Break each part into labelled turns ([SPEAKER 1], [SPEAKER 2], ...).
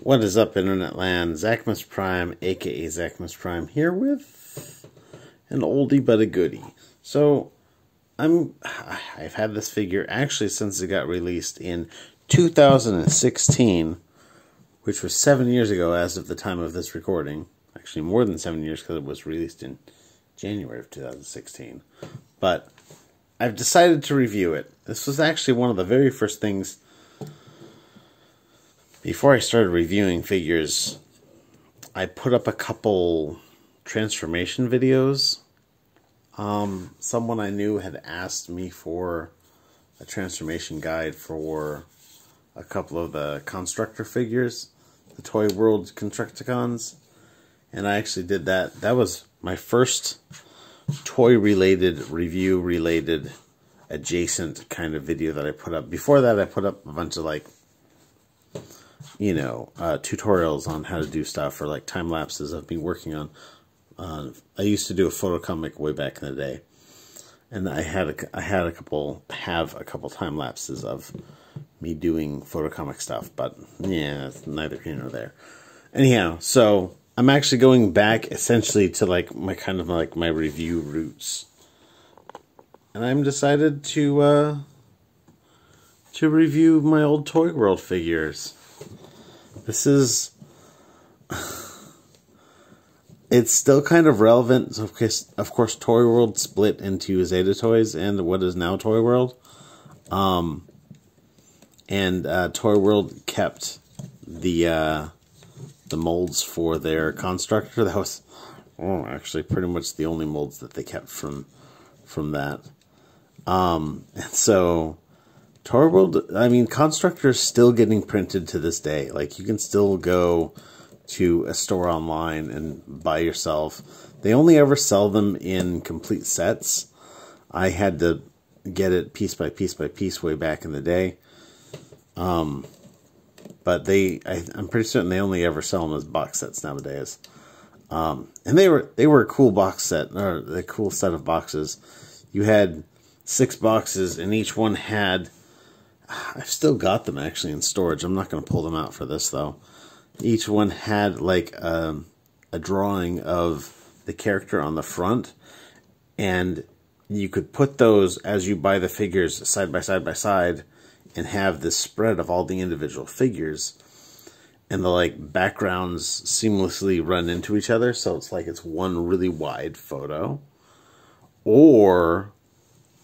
[SPEAKER 1] What is up, Internet Land? Zachmus Prime, aka Zachmus Prime, here with an oldie but a goodie. So, I've had this figure actually since it got released in 2016, which was 7 years ago as of the time of this recording. Actually, more than 7 years because it was released in January of 2016. But I've decided to review it. This was actually one of the very first things. Before I started reviewing figures, I put up a couple transformation videos. Someone I knew had asked me for a transformation guide for a couple of the Constructor figures, the Toyworld Constructicons, and I actually did that. That was my first toy-related, review-related, adjacent kind of video that I put up. Before that, I put up a bunch of, like, tutorials on how to do stuff, or like time lapses of me working on. I used to do a photo comic way back in the day, and I have a couple time lapses of me doing photo comic stuff. But yeah, it's neither here nor there. Anyhow, so I'm actually going back essentially to like my review roots, and I'm decided to review my old Toyworld figures. This is, it's still kind of relevant. Of course, Toyworld split into Zeta Toys and what is now Toyworld. And Toyworld kept the molds for their Constructor. That was actually pretty much the only molds that they kept from that. And so Toyworld, I mean, Constructor is still getting printed to this day. Like, you can still go to a store online and buy yourself. They only ever sell them in complete sets. I had to get it piece by piece by piece way back in the day. But I'm pretty certain they only ever sell them as box sets nowadays. And they were a cool box set, or a cool set of boxes. You had 6 boxes, and each one had, I've still got them actually in storage. I'm not going to pull them out for this though. Each one had like a drawing of the character on the front, and you could put those as you buy the figures side by side by side, and have this spread of all the individual figures, and the like backgrounds seamlessly run into each other, so it's like it's one really wide photo. Or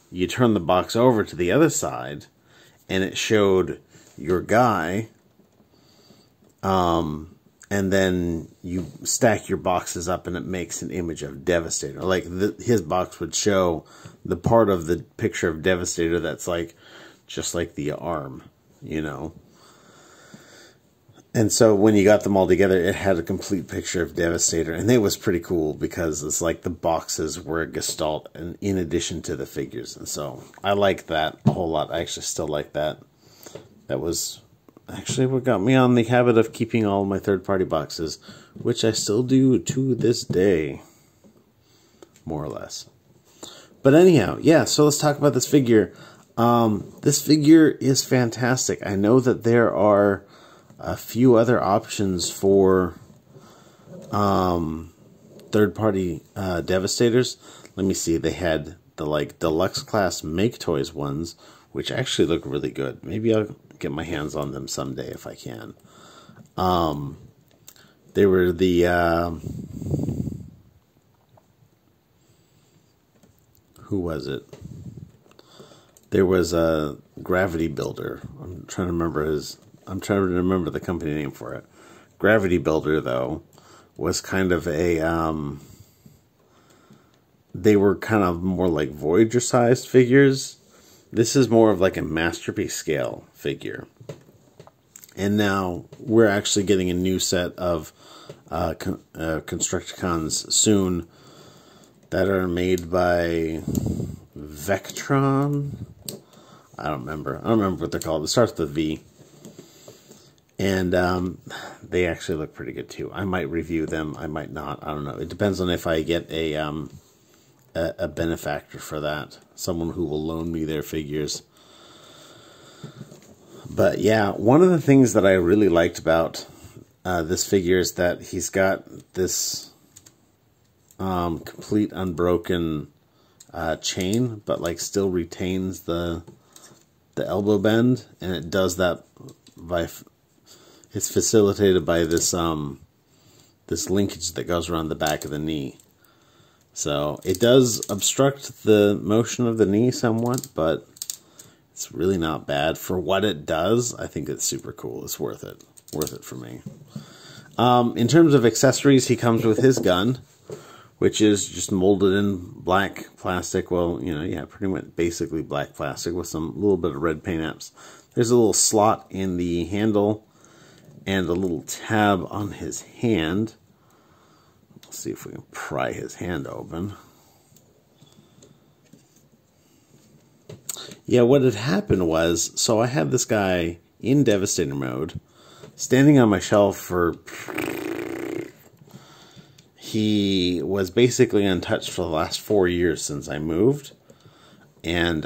[SPEAKER 1] you turn the box over to the other side, and it showed your guy, and then you stack your boxes up, and it makes an image of Devastator. Like, his box would show the part of the picture of Devastator that's like, just like the arm, you know. And so when you got them all together, it had a complete picture of Devastator, and it was pretty cool because it's like the boxes were a gestalt and in addition to the figures. And so I like that a whole lot. I actually still like that. That was actually what got me on the habit of keeping all my third-party boxes, which I still do to this day, more or less. But anyhow, yeah, so let's talk about this figure. This figure is fantastic. I know that there are a few other options for third-party Devastators. Let me see. They had the like deluxe class Make Toys ones, which actually look really good. Maybe I'll get my hands on them someday if I can. They were the who was it? There was a Gravity Builder. I'm trying to remember the company name for it. Gravity Builder, though, was kind of a, they were kind of more like Voyager-sized figures. This is more of like a Masterpiece scale figure. And now we're actually getting a new set of Constructicons soon that are made by Vectron. I don't remember what they're called. It starts with a V. And they actually look pretty good too. I might review them. I might not. I don't know. It depends on if I get a benefactor for that. Someone who will loan me their figures. But yeah, one of the things that I really liked about this figure is that he's got this complete unbroken chain, but like still retains the elbow bend, and it does that by it's facilitated by this this linkage that goes around the back of the knee. So it does obstruct the motion of the knee somewhat, but it's really not bad for what it does. I think it's super cool. It's worth it for me. In terms of accessories, he comes with his gun, which is just molded in black plastic. Well, you know, yeah, pretty much basically black plastic with some little bit of red paint apps. There's a little slot in the handle and a little tab on his hand. Let's see if we can pry his hand open. Yeah, what had happened was, so I had this guy in Devastator mode, standing on my shelf for... He was basically untouched for the last 4 years since I moved. And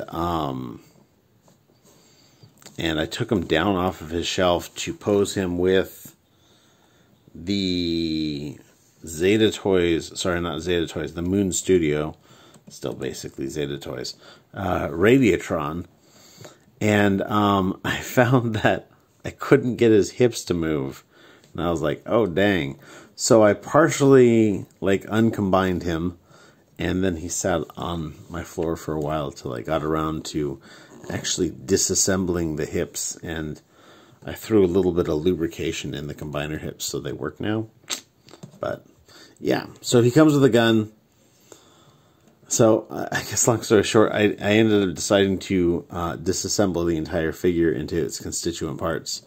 [SPEAKER 1] I took him down off of his shelf to pose him with the Zeta Toys, sorry, not Zeta Toys, the Moon Studio, still basically Zeta Toys, Radiatron. And I found that I couldn't get his hips to move. And I was like, oh, dang. So I partially, like, uncombined him, and then he sat on my floor for a while till I got around to actually disassembling the hips, and I threw a little bit of lubrication in the combiner hips so they work now. But, yeah, so he comes with a gun. So, I guess long story short, I ended up deciding to disassemble the entire figure into its constituent parts.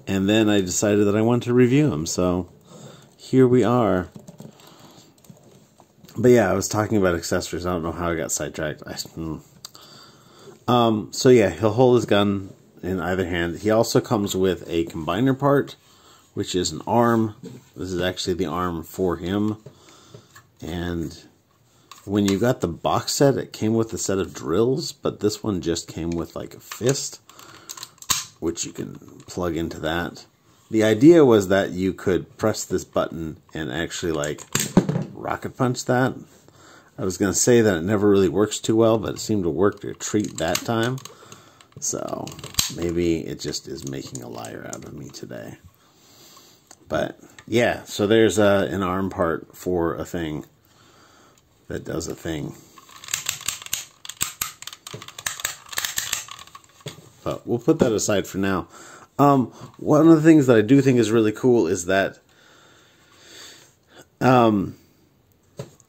[SPEAKER 1] And then I decided that I wanted to review him, so here we are. But yeah, I was talking about accessories. I don't know how I got sidetracked. So yeah, he'll hold his gun in either hand. He also comes with a combiner part, which is an arm. This is actually the arm for him. And when you got the box set, it came with a set of drills, but this one just came with like a fist, which you can plug into that. The idea was that you could press this button and actually like rocket punch that. I was going to say that it never really works too well, but it seemed to work to a treat that time. So maybe it just is making a liar out of me today. But yeah, so there's an arm part for a thing that does a thing. But we'll put that aside for now. One of the things that I do think is really cool is that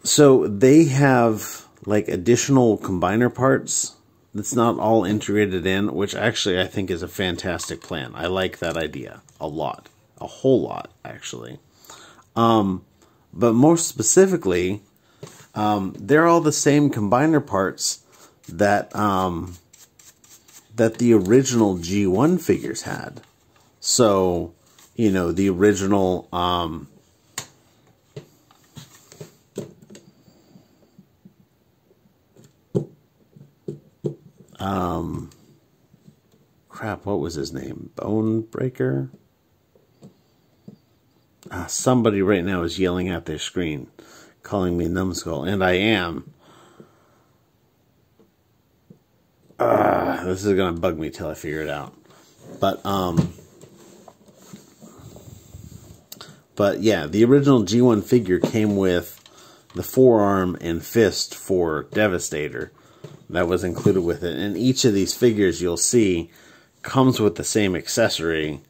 [SPEAKER 1] so they have like additional combiner parts that's not all integrated in, which actually I think is a fantastic plan. I like that idea a lot. A whole lot, actually. But more specifically, they're all the same combiner parts that that the original G1 figures had. So, you know, the original crap, what was his name? Bonebreaker? Somebody right now is yelling at their screen, calling me numbskull, and I am. This is going to bug me till I figure it out. But yeah, the original G1 figure came with the forearm and fist for Devastator. That was included with it. And each of these figures, you'll see, comes with the same accessory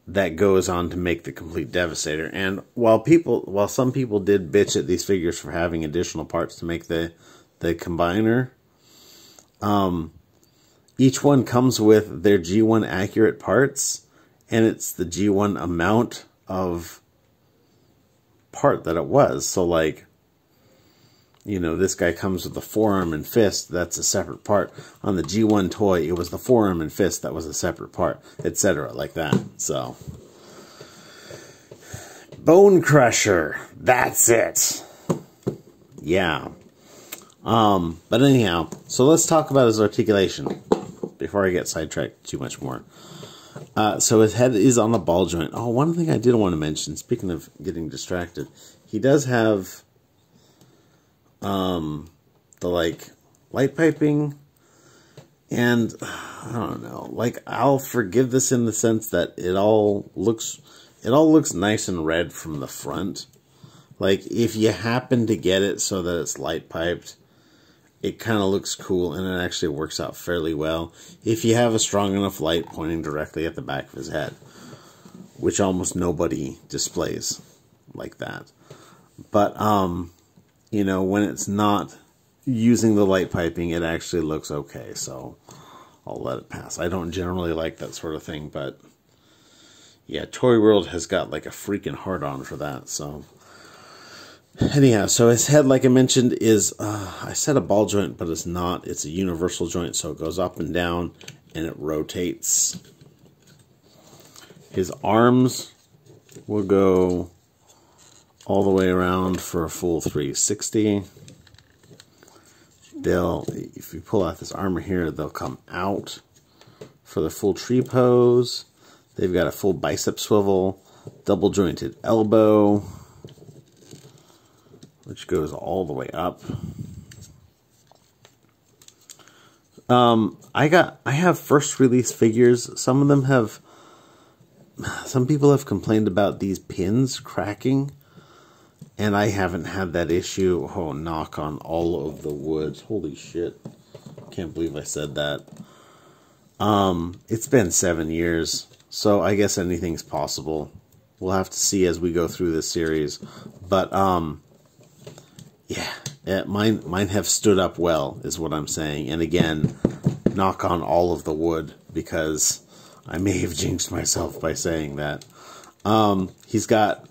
[SPEAKER 1] that goes on to make the complete Devastator. And while some people did bitch at these figures for having additional parts to make the combiner, each one comes with their G1 accurate parts, and it's the G1 amount of part that it was. So like, you know, this guy comes with the forearm and fist, that's a separate part. On the G1 toy, it was the forearm and fist that was a separate part, etc. like that. So, Bonecrusher, that's it. Yeah. But anyhow, so let's talk about his articulation before I get sidetracked too much more. So his head is on a ball joint. Oh, one thing I did want to mention, speaking of getting distracted, he does have the like light piping, and I don't know, like I'll forgive this in the sense that it all looks nice and red from the front. Like if you happen to get it so that it's light piped, it kind of looks cool, and it actually works out fairly well if you have a strong enough light pointing directly at the back of his head, which almost nobody displays like that. But, you know, when it's not using the light piping, it actually looks okay, so I'll let it pass. I don't generally like that sort of thing, but yeah, Toyworld has got like a freaking hard-on for that, so... Anyhow, so his head, like I mentioned, is, I said a ball joint, but it's not. It's a universal joint, so it goes up and down, and it rotates. His arms will go all the way around for a full 360. If you pull out this armor here, they'll come out for the full tree pose. They've got a full bicep swivel, double jointed elbow, which goes all the way up. I have first release figures. Some people have complained about these pins cracking, and I haven't had that issue. Oh, knock on all of the wood. Holy shit. Can't believe I said that. It's been 7 years, so I guess anything's possible. We'll have to see as we go through this series. But, yeah, mine have stood up well, is what I'm saying. And again, knock on all of the wood, because I may have jinxed myself by saying that. He's got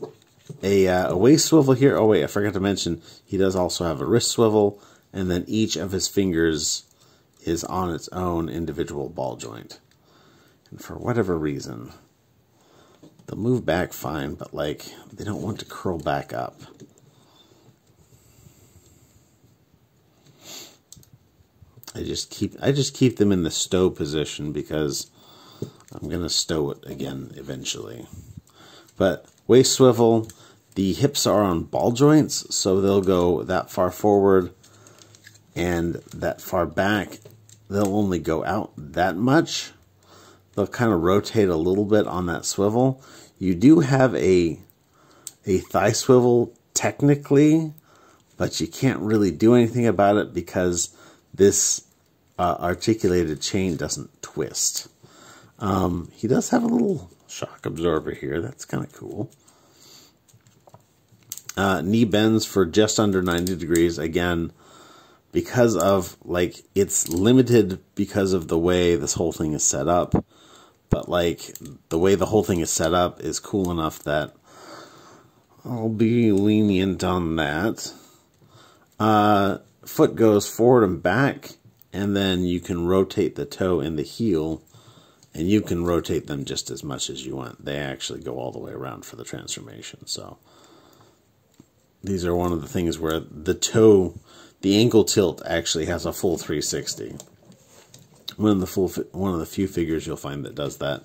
[SPEAKER 1] a waist swivel here. Oh wait, I forgot to mention, he does also have a wrist swivel, and then each of his fingers is on its own individual ball joint. And for whatever reason, they'll move back fine, but like, they don't want to curl back up. I just keep them in the stow position because I'm gonna stow it again eventually. But waist swivel, the hips are on ball joints, so they'll go that far forward and that far back. They'll only go out that much. They'll kind of rotate a little bit on that swivel. You do have a thigh swivel technically, but you can't really do anything about it because this articulated chain doesn't twist. He does have a little shock absorber here. That's kind of cool. Knee bends for just under 90 degrees. Again, because of, like, it's limited because of the way this whole thing is set up. But, like, the way the whole thing is set up is cool enough that I'll be lenient on that. Foot goes forward and back, and then you can rotate the toe and the heel, and you can rotate them just as much as you want. They actually go all the way around for the transformation. So these are one of the things where the toe, the ankle tilt actually has a full 360. One of the few figures you'll find that does that.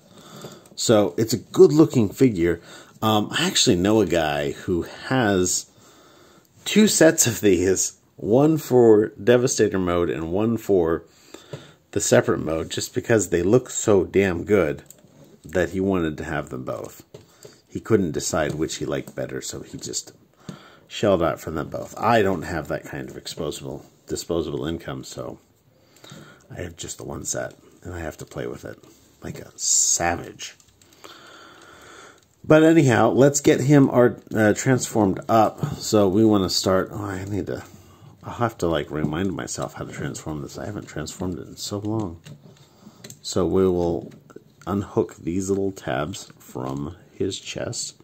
[SPEAKER 1] So it's a good looking figure. I actually know a guy who has 2 sets of these. One for Devastator mode and one for the separate mode, just because they look so damn good that he wanted to have them both. He couldn't decide which he liked better, so he just shelled out for them both. I don't have that kind of disposable income, so I have just the one set, and I have to play with it like a savage. But anyhow, let's get him transformed up. So we want to start... Oh, I'll have to, like, remind myself how to transform this. I haven't transformed it in so long. So we will unhook these little tabs from his chest.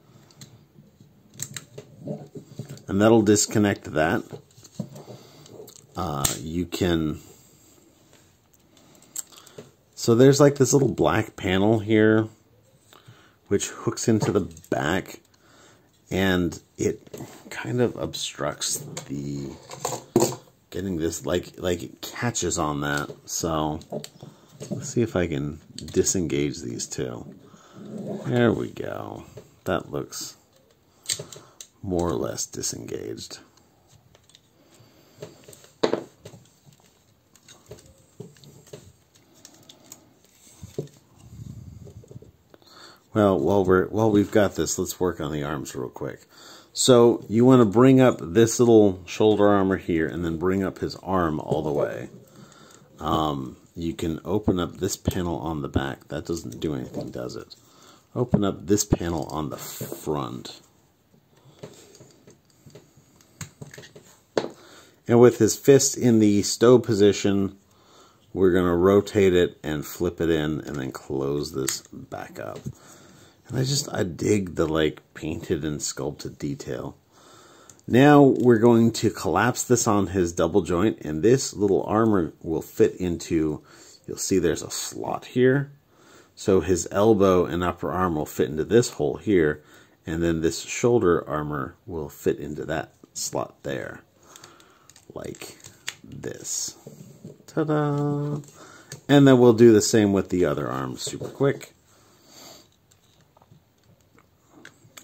[SPEAKER 1] And that'll disconnect that. You can... So there's, like, this little black panel here, which hooks into the back. And it kind of obstructs the getting this, like it catches on that. So let's see if I can disengage these two. There we go. That looks more or less disengaged. Well, while we've got this, let's work on the arms real quick. So you want to bring up this little shoulder armor here, and then bring up his arm all the way. You can open up this panel on the back. That doesn't do anything, does it? Open up this panel on the front. And with his fist in the stow position, we're going to rotate it and flip it in, and then close this back up. And I dig the like painted and sculpted detail. Now we're going to collapse this on his double joint, and this little armor will fit into, you'll see there's a slot here. So his elbow and upper arm will fit into this hole here, and then this shoulder armor will fit into that slot there. Like this. Ta-da! And then we'll do the same with the other arm super quick.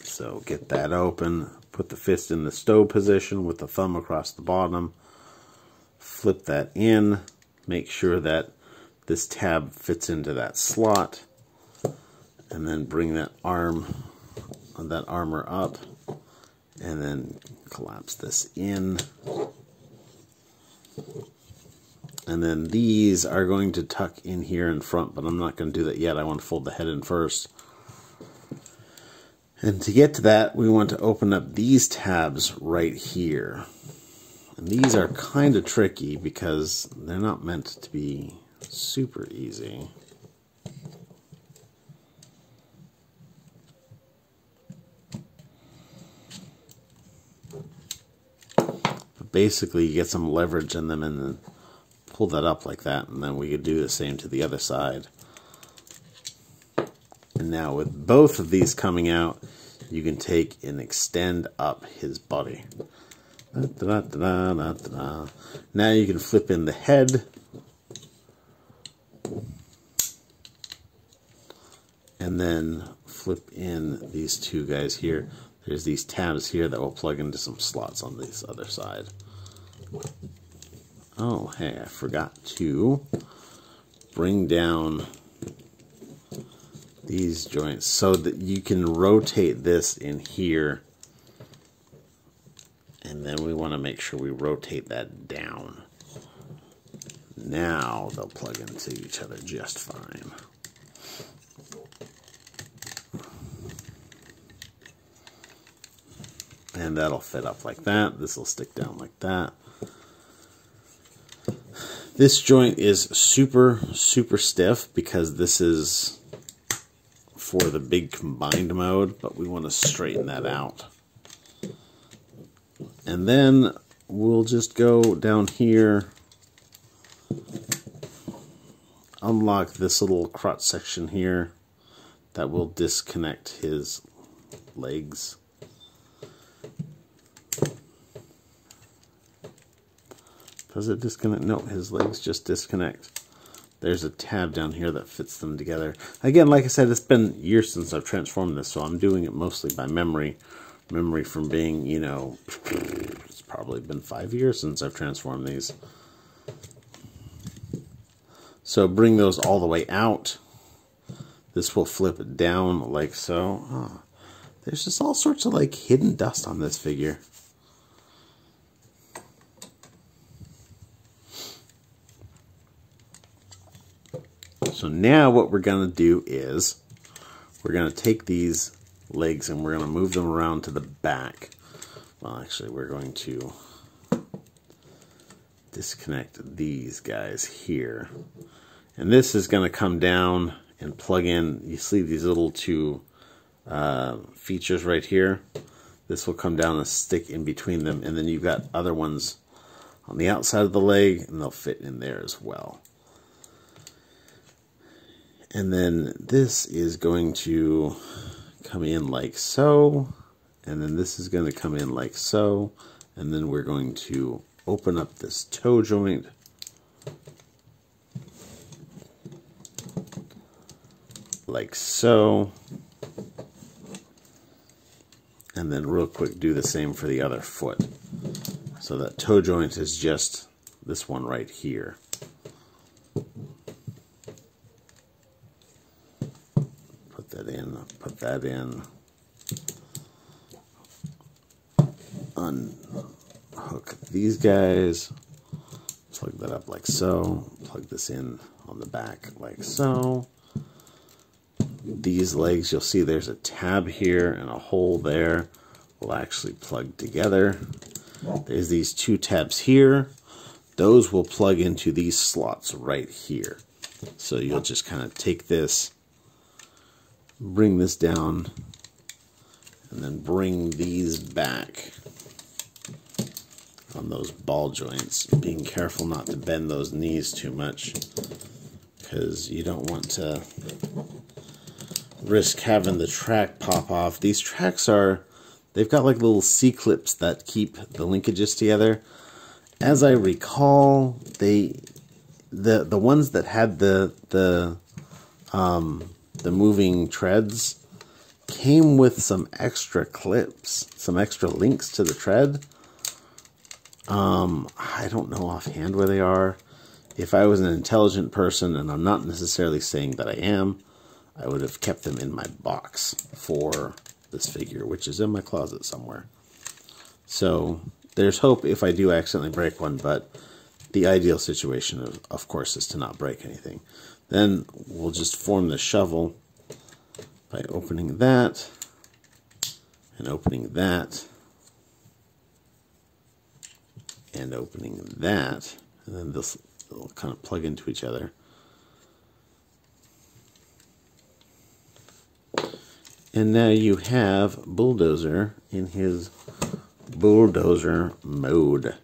[SPEAKER 1] So get that open, put the fist in the stow position with the thumb across the bottom, flip that in, make sure that this tab fits into that slot, and then bring that armor up, and then collapse this in. And then these are going to tuck in here in front, but I'm not going to do that yet. I want to fold the head in first. And to get to that, we want to open up these tabs right here. And these are kind of tricky because they're not meant to be super easy. But basically, you get some leverage in them and then pull that up like that, and then we could do the same to the other side. And now with both of these coming out, you can take and extend up his body. Da, da, da, da, da, da. Now you can flip in the head. And then flip in these two guys here. There's these tabs here that will plug into some slots on this other side. Oh, hey, I forgot to bring down these joints so that you can rotate this in here, and then we want to make sure we rotate that down. Now they'll plug into each other just fine. And that'll fit up like that. This will stick down like that. This joint is super stiff because this is for the big combined mode, but we want to straighten that out. And then we'll just go down here, unlock this little crotch section here that will disconnect his legs. Does it disconnect? No, his legs just disconnect. There's a tab down here that fits them together. Again, like I said, it's been years since I've transformed this, so I'm doing it mostly by memory. Memory from being, you know, it's probably been 5 years since I've transformed these. So bring those all the way out. This will flip it down like so. Oh, there's just all sorts of like hidden dust on this figure. So now what we're going to do is we're going to take these legs and we're going to move them around to the back. Well, actually, we're going to disconnect these guys here. And this is going to come down and plug in. You see these little two features right here. This will come down and stick in between them. And then you've got other ones on the outside of the leg, and they'll fit in there as well. And then this is going to come in like so, and then this is going to come in like so, and then we're going to open up this toe joint, like so. And then real quick, do the same for the other foot. So that toe joint is just this one right here. Put that in, put that in. Unhook these guys. Plug that up like so. Plug this in on the back like so. These legs, you'll see there's a tab here and a hole there. Will actually plug together. There's these two tabs here. Those will plug into these slots right here. So you'll just kind of take this, bring this down, and then bring these back on those ball joints. Being careful not to bend those knees too much, because you don't want to risk having the track pop off. These tracks they've got like little C-clips that keep the linkages together. As I recall, the ones that had the moving treads came with some extra clips, some extra links to the tread. I don't know offhand where they are. If I was an intelligent person, and I'm not necessarily saying that I am, I would have kept them in my box for this figure, which is in my closet somewhere. So there's hope if I do accidentally break one, but the ideal situation, of course, is to not break anything. Then we'll just form the shovel by opening that and opening that and opening that, and then this will kind of plug into each other. And now you have Bulldozer in his Bulldozer mode.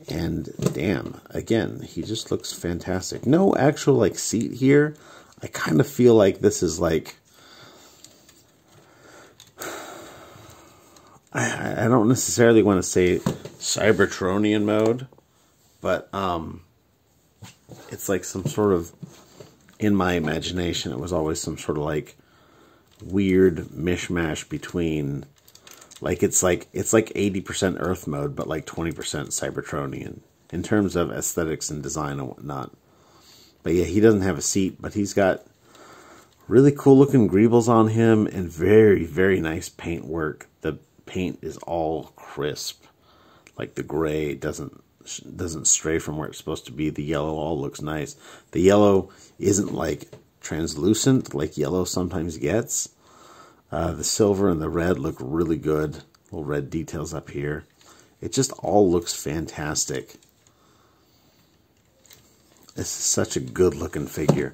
[SPEAKER 1] And damn, again, he just looks fantastic. No actual like seat here. I kind of feel like this is like, I don't necessarily want to say Cybertronian mode, but it's like some sort of, in my imagination, it was always some sort of like weird mishmash between, like it's like 80% Earth mode, but like 20% Cybertronian in terms of aesthetics and design and whatnot. But yeah, he doesn't have a seat, but he's got really cool looking greebles on him and very, very nice paint work. The paint is all crisp, like the gray doesn't stray from where it's supposed to be. The yellow all looks nice. The yellow isn't like translucent like yellow sometimes gets. The silver and the red look really good. Little red details up here. It just all looks fantastic. This is such a good looking figure.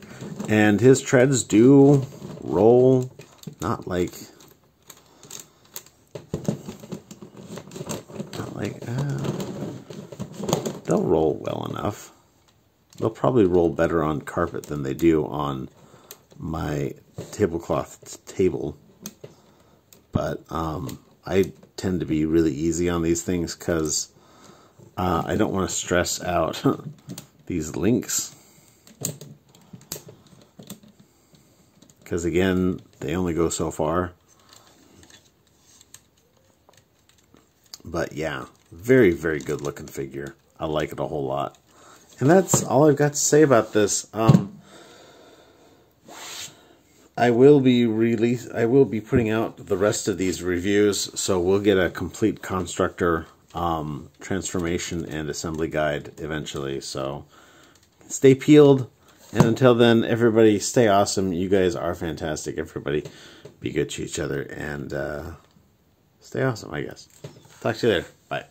[SPEAKER 1] And his treads do roll, not like they'll roll well enough. They'll probably roll better on carpet than they do on my tablecloth table. But I tend to be really easy on these things because I don't want to stress out these links. Because again, they only go so far. But yeah, very, very good looking figure. I like it a whole lot. And that's all I've got to say about this. I will be putting out the rest of these reviews, so we'll get a complete constructor transformation and assembly guide eventually. So stay peeled, and until then, everybody stay awesome. You guys are fantastic. Everybody be good to each other and stay awesome, I guess. Talk to you later. Bye.